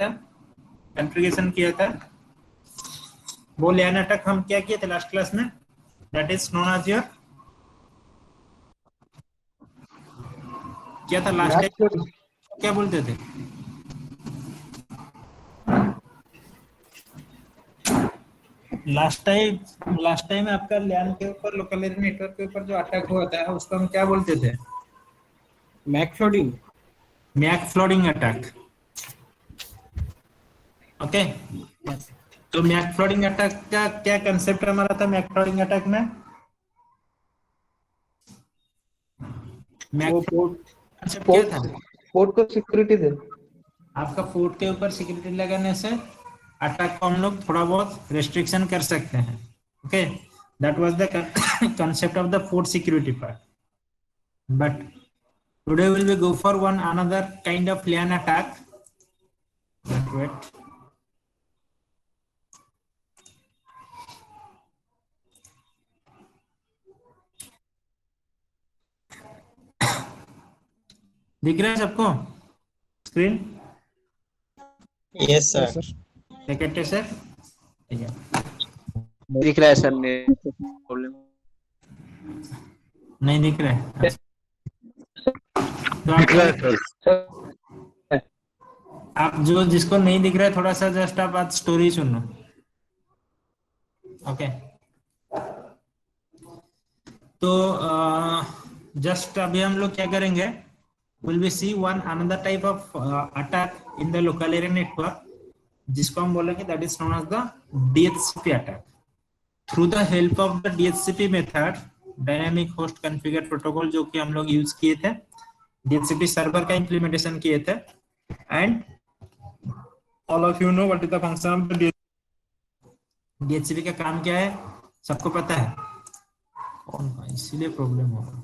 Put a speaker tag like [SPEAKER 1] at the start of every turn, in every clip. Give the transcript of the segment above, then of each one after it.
[SPEAKER 1] था, कॉन्फ़िगरेशन किया था। वो LAN अटैक हम क्या किए थे लास्ट क्लास में, that is known as your, क्या था लास्ट टाइम, क्या बोलते थे? लास्ट टाइम आपका LAN के ऊपर, लोकल एरिया नेटवर्क के ऊपर जो अटैक हुआ था उसको हम क्या बोलते थे?
[SPEAKER 2] MAC flooding,
[SPEAKER 1] MAC flooding attack. Okay, तो मैक फ्लोडिंग अटैक का क्या कंसेप्ट हमारा था? मैक फ्लोडिंग अटैक में मैक
[SPEAKER 2] वो
[SPEAKER 1] कंसेप्ट क्या था?
[SPEAKER 2] पोर्ट को सिक्योरिटी दे।
[SPEAKER 1] आपका पोर्ट के ऊपर सिक्योरिटी लगाने से अटैक को हम लोग थोड़ा बहुत रेस्ट्रिक्शन कर सकते हैं। Okay, that was the concept of the port security part. But today will we go for one another kind of LAN attack. Wait. दिख रहा है सबको screen?
[SPEAKER 3] Yes sir.
[SPEAKER 1] Second sir, ठीक है।
[SPEAKER 3] दिख रहा है सर, प्रॉब्लम
[SPEAKER 1] नहीं दिख रहा है? तो आप जो जिसको नहीं दिख रहा है थोड़ा सा जस्ट आप आज स्टोरी सुनो। ओके, तो जस्ट अभी हम लोग क्या करेंगे, will be see one another type of attack in the local area network, जिसको हम बोलेंगे that is known as the DHCP attack. Through the help of the DHCP method, dynamic host configure protocol, जो कि हम लोग use किए थे, DHCP server का इंप्लीमेंटेशन किए थे। And all of you know what is the function of the DHCP का काम क्या है, सबको पता है? कौन भाई, इसीलिए प्रॉब्लम होगा।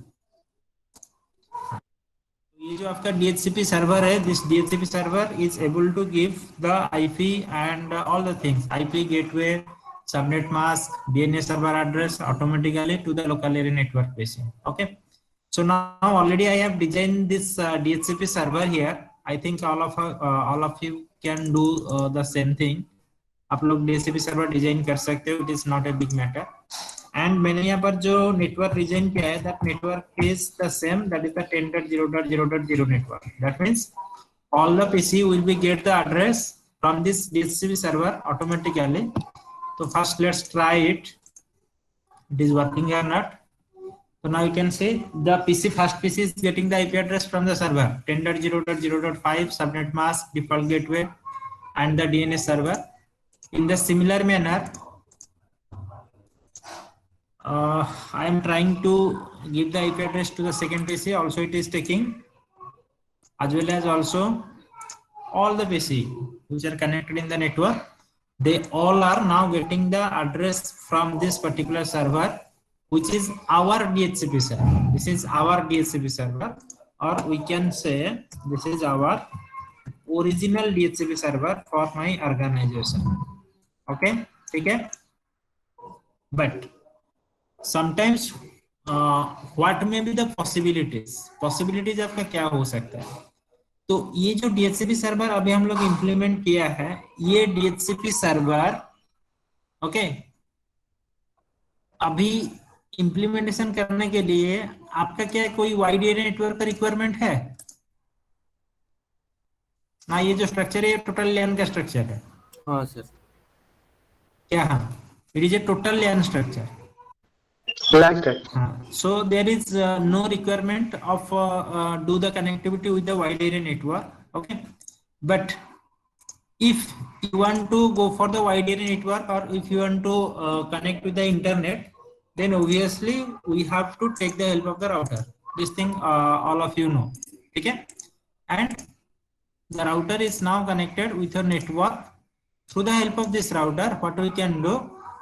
[SPEAKER 1] ये जो आपका DHCP सर्वर है, this DHCP server is able to give the IP and all the things, IP gateway, subnet mask, DNS server address automatically to the local area network PC. Okay, so now already I have designed this DHCP server here. I think all of you can do the same thing. आप लोग DHCP server design कर सकते हो, it is not a big matter. And मैंने यहाँ पर जो network design किया है, that network is the same, that is the 10.0.0.0 network. That means all the PC will be get the address from this DHCP server automatically. So first let's try it is working or not. So now you can see the first PC is getting the IP address from the server 10.0.0.5 subnet mask, default gateway and the DNS server. In the similar manner, I am trying to give the IP address to the second PC. Also, it is taking, as well as also all the PC which are connected in the network. They all are now getting the address from this particular server, which is our DHCP server. This is our DHCP server, or we can say this is our original DHCP server for my organization. Okay, ठीक है? But sometimes what may be the possibilities आपका क्या हो सकता है? तो ये जो DHCP सर्वर अभी हम लोग इंप्लीमेंट किया है, ये DHCP सर्वर ओके, अभी इंप्लीमेंटेशन करने के लिए आपका क्या कोई वाइड एरिया नेटवर्क का रिक्वायरमेंट है ना? ये जो स्ट्रक्चर है, टोटल LAN का स्ट्रक्चर है।
[SPEAKER 2] हाँ सर,
[SPEAKER 1] क्या? हाँ, it is A total LAN structure. So there is no requirement of do the connectivity with the wide area network. Okay, but if you want to go for the wide area network, or if you want to connect with the internet, then obviously we have to take the help of the router. This thing all of you know. Okay, and the router is now connected with your network. Through the help of this router, what we can do,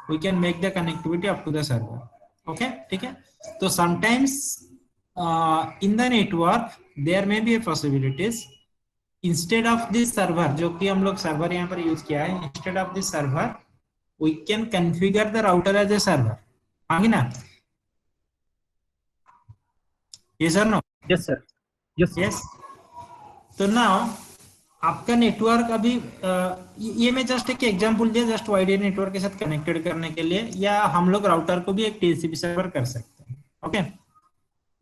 [SPEAKER 1] we can make the connectivity up to the server. Okay, ठीक है? तो sometimes in the network there may be a possibilities, instead of this server, जो कि हम लोग server यहाँ पर use किया है, instead of this server we can configure the router as a server. हाँ ना? Yes or no?
[SPEAKER 2] Yes sir,
[SPEAKER 1] Yes. So now आपका नेटवर्क अभी ये मैं जस्ट एक एग्जांपल दिया, जस्ट वाईडी नेटवर्क के साथ कनेक्टेड करने के लिए, या हम लोग राउटर को भी एक टीसीपी सर्वर कर सकते हैं। ओके,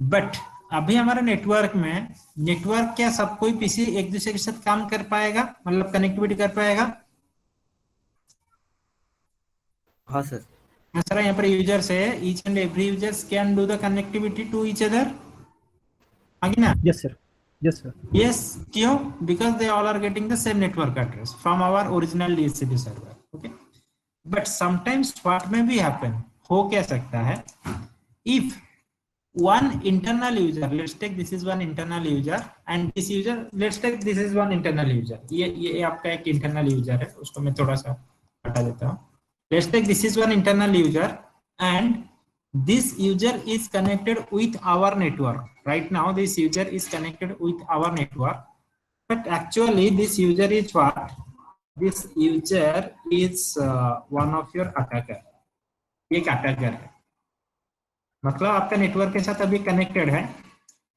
[SPEAKER 1] बट अभी हमारे नेटवर्क में, नेटवर्क क्या सब कोई पीसी एक दूसरे के साथ काम कर पाएगा, मतलब कनेक्टिविटी कर पाएगा?
[SPEAKER 2] हाँ सर।
[SPEAKER 1] सर यहाँ पर यूजर्स है, each and every users can do the connectivity to each other, आगे ना?
[SPEAKER 4] Yes, sir. Yes, sir.
[SPEAKER 1] Yes, क्यों? Because they all are getting the same network address from our original DHCP server. Okay, but sometimes what may be happen, हो क्या सकता है, if one internal user, let's take this is one internal user and this user, let's take this is one internal user, ये आपका एक internal user है, उसको मैं थोड़ा सा हटा देता हूँ। Let's take this is one internal user and this user is connected with our network. Right now this user is connected with our network, but actually this user is what? This user is one of your attacker, एक attacker है, मतलब आपका network के साथ अभी connected है,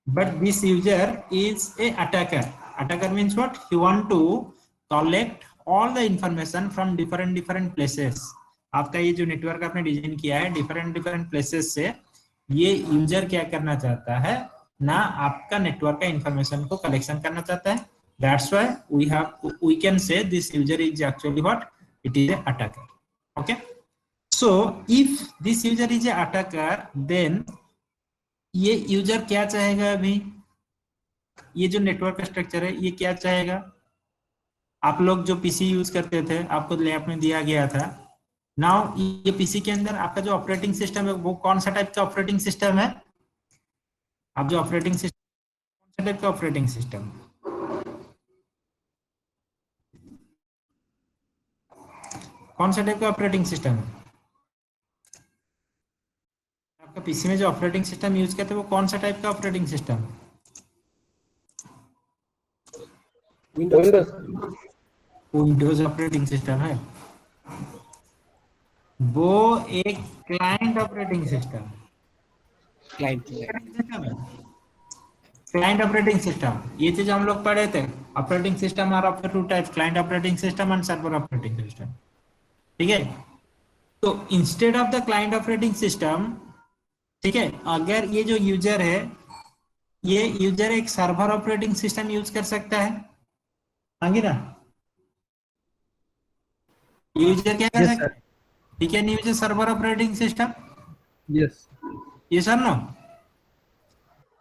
[SPEAKER 1] but this user is a attacker. Attacker means what? He want to collect all the information from different places. आपका ये जो नेटवर्क आपने डिजाइन किया है डिफरेंट प्लेसेस से, ये यूजर क्या करना चाहता है ना, आपका नेटवर्क का इंफॉर्मेशन को कलेक्शन करना चाहता है। That's why we can say this user is actually what? It is a attacker. Okay, so if this user is a attacker, then ये यूजर क्या चाहेगा? अभी ये जो नेटवर्क का स्ट्रक्चर है ये क्या चाहेगा? आप लोग जो पीसी यूज करते थे, आपको लैब में दिया गया था, नाउ ये पीसी के अंदर आपका जो ऑपरेटिंग सिस्टम है वो कौन सा टाइप का ऑपरेटिंग सिस्टम है? आप जो ऑपरेटिंग सिस्टम, कौन सा टाइप का ऑपरेटिंग सिस्टम, कौन सा टाइप का ऑपरेटिंग सिस्टम है? आपका पीसी में जो ऑपरेटिंग सिस्टम यूज करते हैं वो कौन सा टाइप का ऑपरेटिंग सिस्टम है? विंडोज ऑपरेटिंग सिस्टम है, वो एक client operating system, client operating system. ये चीज हम लोग पढ़े थे। Operating system are of two types, client operating system and server operating system. ठीक है, तो instead of the client operating system, ठीक है, अगर ये जो यूजर है, ये यूजर एक सर्वर ऑपरेटिंग सिस्टम यूज कर सकता है, आगे ना? यूजर क्या कर
[SPEAKER 4] Yes,
[SPEAKER 1] सकता
[SPEAKER 4] sir.
[SPEAKER 1] है? he can use a server operating system,
[SPEAKER 4] Yes.
[SPEAKER 1] yes or no?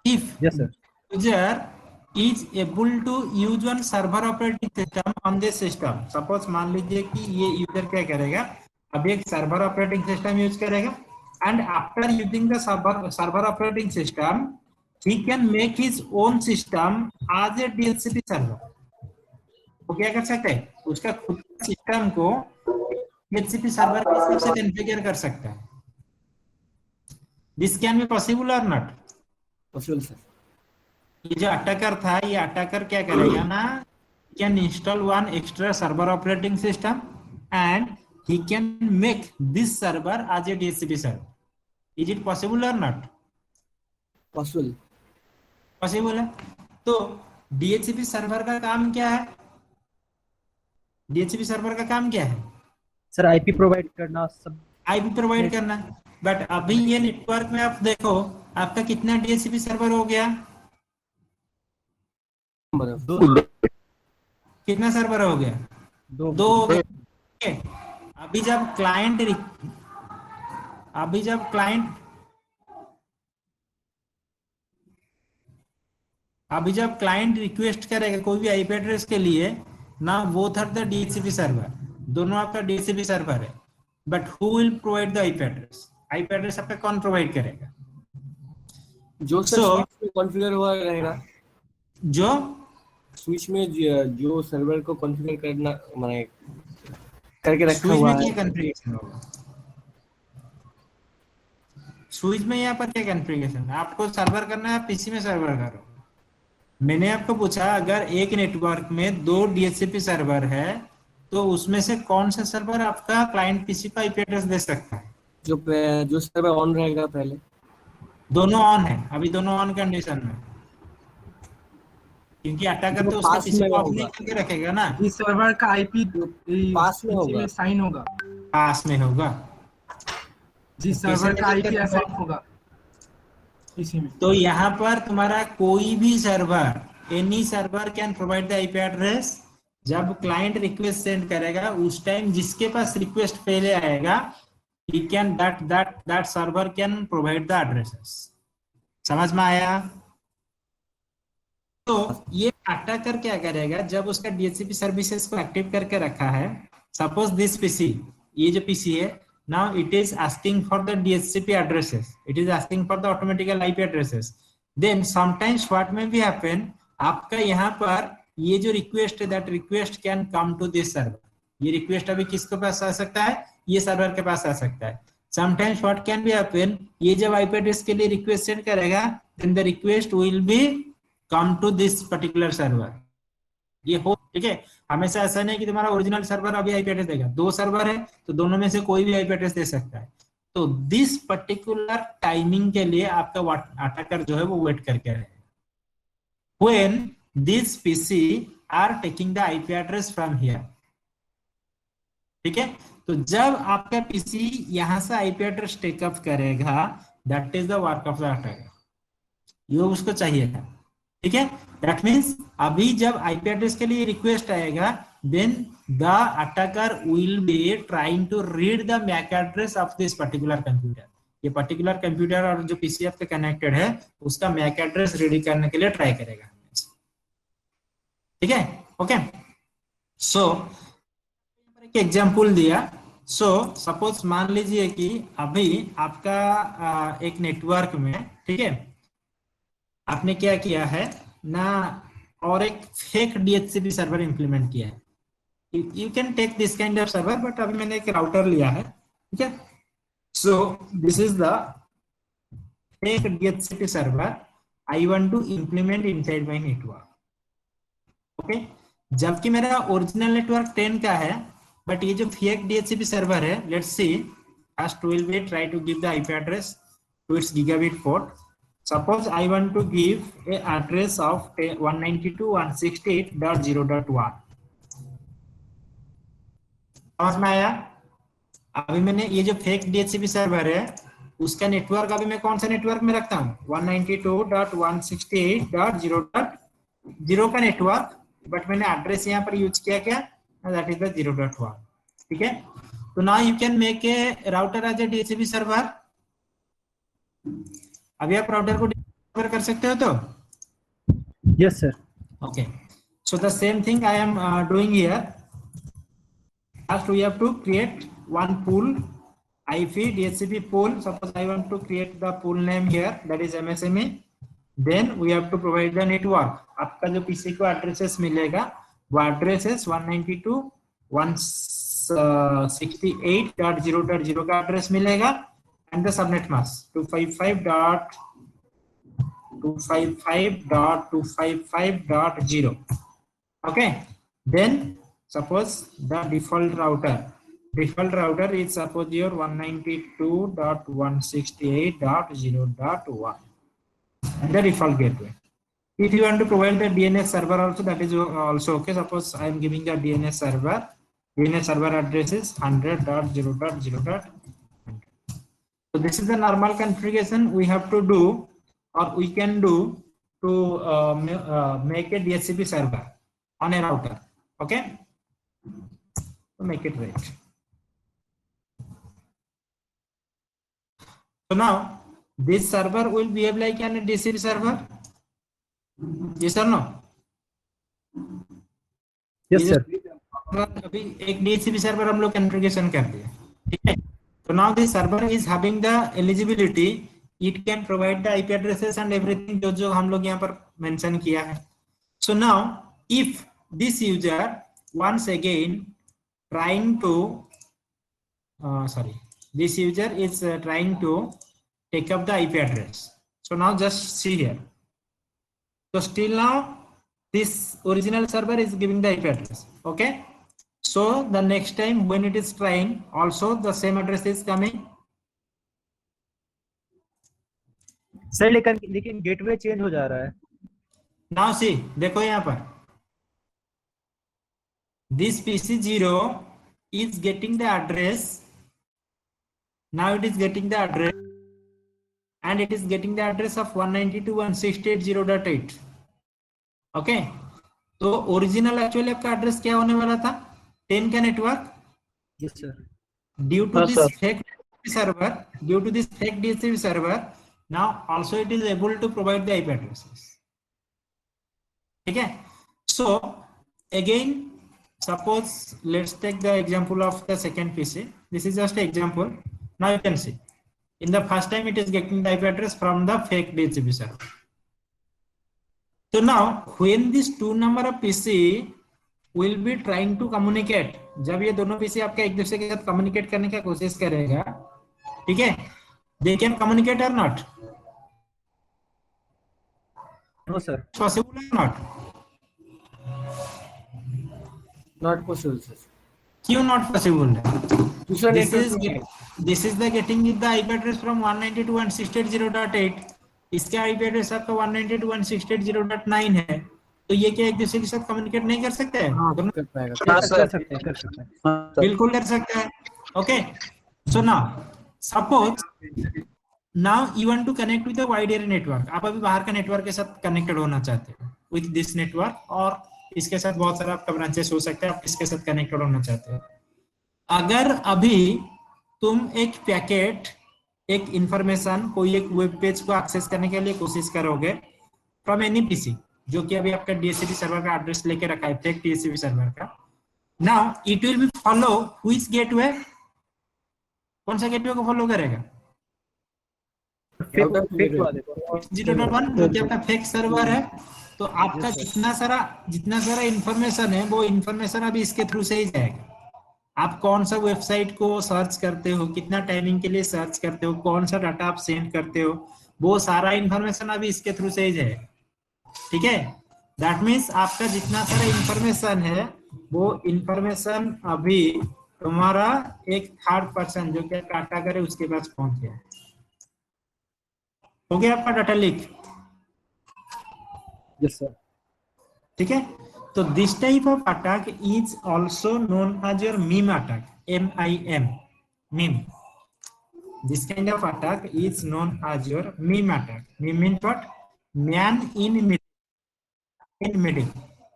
[SPEAKER 1] If
[SPEAKER 4] Yes, sir.
[SPEAKER 1] user is able to use one server operating system on this system, suppose मान लीजिए कि ये यूजर क्या करेगा, अभी एक सर्वर ऑपरेटिंग सिस्टम यूज करेगा, and after using the server operating system he can make his own system as a DHCP server। वो क्या कर सकता है? उसका खुद का सिस्टम को DHCP सर्वर के हिसाब से कॉन्फ़िगर कर सकता है। दिस कैन बी पॉसिबल और नॉट?
[SPEAKER 2] Possible sir.
[SPEAKER 1] ये जो अटैकर था, ये अटैकर क्या करेगा ना, can install one extra server operating system and he can make this server as a DHCP server. Is it possible or not?
[SPEAKER 2] Possible.
[SPEAKER 1] Possible है। तो DHCP सर्वर का काम क्या है? DHCP सर्वर का काम क्या है?
[SPEAKER 4] Sir, IP provide करना सब।
[SPEAKER 1] IP प्रोवाइड करना। बट अभी ये नेटवर्क में आप देखो, आपका कितना DHCP सर्वर हो गया?
[SPEAKER 4] दो
[SPEAKER 1] कितना सर्वर हो गया?
[SPEAKER 4] दो
[SPEAKER 1] दो हो गए। ठीक है? अभी जब क्लाइंट रिक्वेस्ट करेगा कोई भी आईपी एड्रेस के लिए ना, वो था द DHCP सर्वर, दोनों आपका DHCP सर्वर है, but who will provide the IP address? IP address आपका कौन प्रोवाइड करेगा?
[SPEAKER 2] जो सर स्विच में कॉन्फ़िगर हुआ रहेगा,
[SPEAKER 1] जो
[SPEAKER 2] स्विच में जो सर्वर को कॉन्फ़िगर करना माने करके रखा
[SPEAKER 1] स्विच
[SPEAKER 2] हुआ
[SPEAKER 1] में क्या
[SPEAKER 2] है।
[SPEAKER 1] कॉन्फ़िगरेशन होगा? स्विच में यहाँ पर क्या कॉन्फ़िगरेशन है? आपको सर्वर करना है, पीसी में सर्वर करो। मैंने आपको पूछा अगर एक नेटवर्क में दो DHCP सर्वर है तो उसमें से कौन सा सर्वर आपका क्लाइंट पीसी का आईपी एड्रेस दे सकता है?
[SPEAKER 2] जो सर्वर ऑन रहेगा पहले।
[SPEAKER 1] दोनों ऑन है, अभी दोनों ऑन कंडीशन में। क्योंकि अटैकर
[SPEAKER 2] जो
[SPEAKER 1] तो उसका
[SPEAKER 2] पास
[SPEAKER 1] पीसी
[SPEAKER 2] में
[SPEAKER 1] को ऑफ
[SPEAKER 2] होगा।
[SPEAKER 1] नहीं करके रखेगा ना,
[SPEAKER 4] इस सर्वर का आईपी
[SPEAKER 2] पास में होगा।
[SPEAKER 4] में साइन होगा,
[SPEAKER 1] पास में होगा।
[SPEAKER 4] जिस
[SPEAKER 1] कैसे
[SPEAKER 4] सर्वर का
[SPEAKER 1] लेकर
[SPEAKER 4] आईपी
[SPEAKER 1] के
[SPEAKER 4] असाइन होगा इसी में।
[SPEAKER 1] तो यहाँ पर तुम्हारा कोई भी server, any server can provide the IP address. जब क्लाइंट रिक्वेस्ट सेंड करेगा उस टाइम जिसके पास रिक्वेस्ट पहले आएगा, he can that server can provide the addresses। समझ में आया? तो ये अटैकर क्या करेगा, जब उसका डीएचसीपी सर्विसेज को एक्टिव करके रखा है, सपोज दिस पीसी, ये जो पीसी है, now it is asking for the DHCP addresses, it is asking for the automatical IP addresses. Then sometimes what may be happen, आपका यहाँ पर ये जो रिक्वेस्ट है, that request can come to this server. ये request अभी किसके पास आ सकता है, ये सर्वर के पास आ सकता है। Sometimes what can be happen, ये जब आईपी एड्रेस के लिए रिक्वेस्ट सेंड करेगा, then the request will be come to this particular server. ये हो, ठीक है। हमेशा ऐसा नहीं कि तुम्हारा ओरिजिनल सर्वर अभी आईपी एड्रेस देगा, दो सर्वर है तो दोनों में से कोई भी आईपी एड्रेस दे सकता है। तो दिस पर्टिकुलर टाइमिंग के लिए आपका अटैकर जो है वो वेट करके रहेगा। When this PC are taking the IP address from here, ठीक है। तो जब आपका पीसी यहां से आईपी एड्रेस टेकअप करेगा, that is the work of the attacker. ये उसको चाहिए था, ठीक है। दैट मीन्स अभी जब आईपी एड्रेस के लिए रिक्वेस्ट आएगा, then the attacker will be trying to read the MAC address of this particular computer. ये पर्टिकुलर कंप्यूटर और जो पीसी आपके कनेक्टेड है उसका मैक एड्रेस रीड करने के लिए ट्राई करेगा, ठीक है। ओके, सो एक एग्जांपल दिया। सो सपोज मान लीजिए कि अभी आपका एक नेटवर्क में, ठीक है, आपने क्या किया है ना, और एक फेक डीएचसीपी सर्वर इंप्लीमेंट किया है। You can take this kind of server, but अभी मैंने एक राउटर लिया है, ठीक है। So this is the fake DHCP server I want to implement inside my network, okay. जबकि मेरा ओरिजिनल नेटवर्क 10 का है, बट ये जो फेक डीएचसीपी सर्वर है, let's see, first will be try to give the IP address to its gigabit port. Suppose I want to give a address of 192.168.0.1। समझ में आया? अभी मैंने ये जो फेक डीएचसीपी सर्वर है उसका नेटवर्क अभी मैं कौन सा नेटवर्क में रखता हूँ, 192.168.0.0 का नेटवर्क, बट मैंने एड्रेस यहाँ पर यूज किया क्या, दैट इज द 0.1, ठीक है। तो now you can make a router as a DHCP server. अभी आप राउटर को डिस्कवर कर सकते हो तो?
[SPEAKER 4] Yes, sir.
[SPEAKER 1] Okay, so the same thing I am doing here. First we have to create one pool, IP DHCP pool. Suppose I want to create the pool name here, that is MSME. Then we have to provide the network. आपका जो PC को addresses मिलेगा वो addresses 192.168.0.0 का address मिलेगा, and the subnet mask 255.255.255.0. okay, then suppose the default router is suppose your 192.168.0.1 and the default gateway. If you want to provide the DNS server also, that is also okay. Suppose I am giving the DNS server address is 100.0.0. So this is the normal configuration we have to do, or we can do to make a DHCP server on a router. Okay, so make it right. So now this server will behave like an DHCP server. Yes or no?
[SPEAKER 4] Yes, sir.
[SPEAKER 1] अभी एक DHCP server हम लोग configuration कर दिए, ठीक है। So now this server is having the eligibility, it can provide the IP addresses and everything जो हम लोग यहाँ पर मेंशन किया है। So now if this user once again trying to this user is trying to take up the IP address. So now just see here. So still now this original server is giving the IP address, okay. So the next time when it is trying, also the same address is coming.
[SPEAKER 4] Sir लेकिन gateway change हो जा रहा है।
[SPEAKER 1] Now see, देखो यहाँ पर this PC0 is getting the address. Now it is getting the address, and it is getting the address of 192.168.0.8. Okay, तो original actually आपका एड्रेस क्या होने वाला था? 10 का network.
[SPEAKER 4] Yes, sir.
[SPEAKER 1] Due to
[SPEAKER 3] हाँ,
[SPEAKER 1] this
[SPEAKER 3] sir.
[SPEAKER 1] fake server, due to this fake DHCP server, now also it is able to provide the IP addresses. ठीक है. So again, suppose let's take the example of the second PC. This is just an example. Now you can see in the first time it is getting the IP address from the fake DHCP server. So now when this two number of PC will be trying to communicate, जब ये दोनों PC आपका एक दूसरे के साथ communicate करने की कोशिश करेगा, ठीक है, they can communicate or not?
[SPEAKER 4] No, sir.
[SPEAKER 1] Possible or not?
[SPEAKER 2] Not possible sir.
[SPEAKER 1] क्यों not possible?
[SPEAKER 2] दूसरा
[SPEAKER 1] This is
[SPEAKER 2] network
[SPEAKER 1] this is the getting with the IP address from 192.168.0.8. इसका IP एड्रेस आपका 192.168.0.9 है, तो ये क्या एक दूसरे के साथ कम्युनिकेट नहीं कर सकते हैं?
[SPEAKER 2] हाँ
[SPEAKER 1] दोनों
[SPEAKER 2] कर पाएगा।
[SPEAKER 3] हाँ,
[SPEAKER 4] कर
[SPEAKER 3] सर.
[SPEAKER 4] सकते हैं, कर सकते हैं.
[SPEAKER 3] हाँ, सर.
[SPEAKER 1] बिल्कुल कर सकते हैं. Okay, so now suppose now you want to connect with the wide area network. आप अभी बाहर का नेटवर्क के साथ कनेक्टेड होना चाहते हो विद दिस नेटवर्क, और इसके साथ बहुत सारा आपका ब्रांचेस हो सकते हैं, आप इसके साथ कनेक्टेड होना चाहते हो. अगर अभी तुम एक पैकेट, एक इंफॉर्मेशन, कोई एक वेब पेज को एक्सेस करने के लिए कोशिश करोगे फ्रॉम एनी पीसी, जो कि अभी आपका डीएचसीपी सर्वर का एड्रेस लेके रखा है, फेक डीएचसीपी सर्वर का, now it will be follow which gateway. कौन सा गेटवे को फॉलो करेगा?
[SPEAKER 4] फेक वाला देखो.
[SPEAKER 1] 0.1 जो कि आपका फेक सर्वर है. तो आपका जितना सारा इंफॉर्मेशन है, वो इंफॉर्मेशन अभी इसके थ्रू से ही जाएगा. आप कौन सा वेबसाइट को सर्च करते हो, कितना टाइमिंग के लिए सर्च करते हो, कौन सा डाटा आप सेंड करते हो, वो सारा इंफॉर्मेशन अभी इसके थ्रू से ही जाएगा. ठीक है, दैट मीन्स आपका जितना सारा इंफॉर्मेशन है, वो इंफॉर्मेशन अभी तुम्हारा एक थर्ड पर्सन जो कि डाटा करे उसके पास पहुंच गया. हो गया आपका डाटा लीक.
[SPEAKER 4] Yes, sir.
[SPEAKER 1] ठीक है, तो this type of attack is also known as your MIM attack. MIM, MIM. This kind of attack is known as your MIM attack. MIM means what? Man in middle.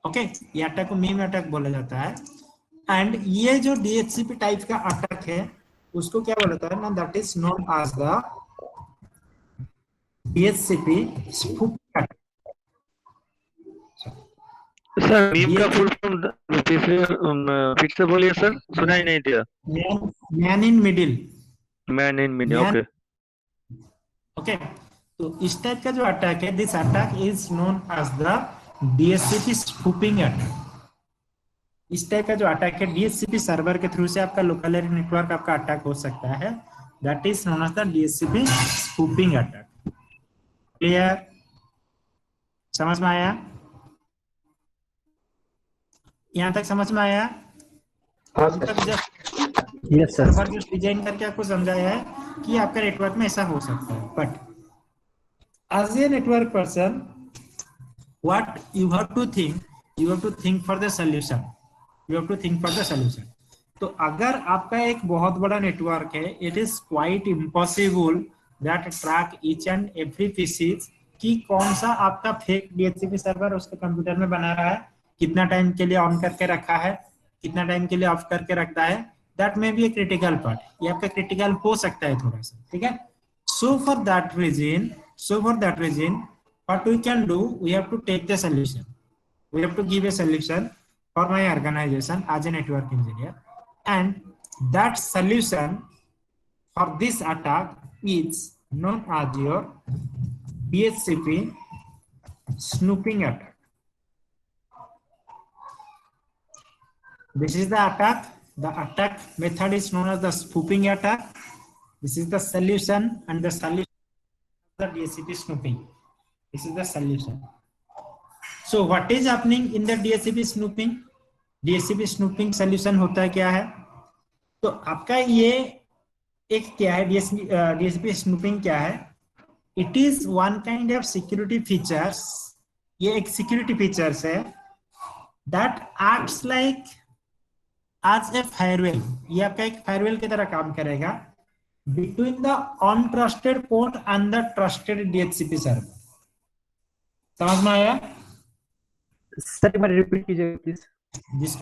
[SPEAKER 1] Okay, ये attack को MIM attack बोला जाता है. And ये जो DHCP type का attack है, उसको क्या बोला जाता है ना, that is known as the DHCP spoof attack.
[SPEAKER 5] Sir MIM का फुल फॉर्म फिर से बोलिए सर, सुना ही नहीं दिया.
[SPEAKER 1] Man in middle.
[SPEAKER 5] Man in middle.
[SPEAKER 1] Man-
[SPEAKER 5] okay.
[SPEAKER 1] Okay, तो इस टाइप का जो अटैक है, this attack is known as the DHCP spoofing attack. इस टाइप का जो अटैक है, DHCP सर्वर के थ्रू से आपका लोकल एरिया नेटवर्क आपका अटैक हो सकता है. That is known as the DHCP spoofing attack. Clear? समझ में आया? यहाँ तक समझ में आया?
[SPEAKER 4] Yes, sir.
[SPEAKER 1] सर्वर जो डिजाइन करके आपको समझाया है कि आपका नेटवर्क में ऐसा हो सकता है. But as a network person, what you have to think for the solution. You have to think for the solution. तो अगर आपका एक बहुत बड़ा नेटवर्क है, it is quite impossible that track each and every PCs कि कौन सा आपका फेक DHCP सर्वर उसके कंप्यूटर में बना रहा है, कितना टाइम के लिए ऑन करके रखा है, कितना टाइम के लिए ऑफ करके रखता है. That may be a critical part. ये आपका क्रिटिकल हो सकता है थोड़ा सा. ठीक है, so for that reason what we can do, we have to take the solution. We have to give a solution for my organization as a network engineer, and that solution for this attack is known as your DHCP snooping attack. This is the attack. The attack method is known as the spoofing attack. This is the solution, and the solution of the DHCP snooping. This is the solution. So what is happening in the DHCP snooping? DHCP snooping solution होता है क्या है? तो आपका ये एक क्या है, DHCP snooping क्या है? It is one kind of security features ये एक सिक्योरिटी फीचर्स है that acts like as a firewall. ये आपका एक फायरवेल की तरह काम करेगा between the untrusted port and the trusted DHCP server. समझ में आया?
[SPEAKER 4] सर एक बार रिपीट कीजिए प्लीज।
[SPEAKER 1] जिसको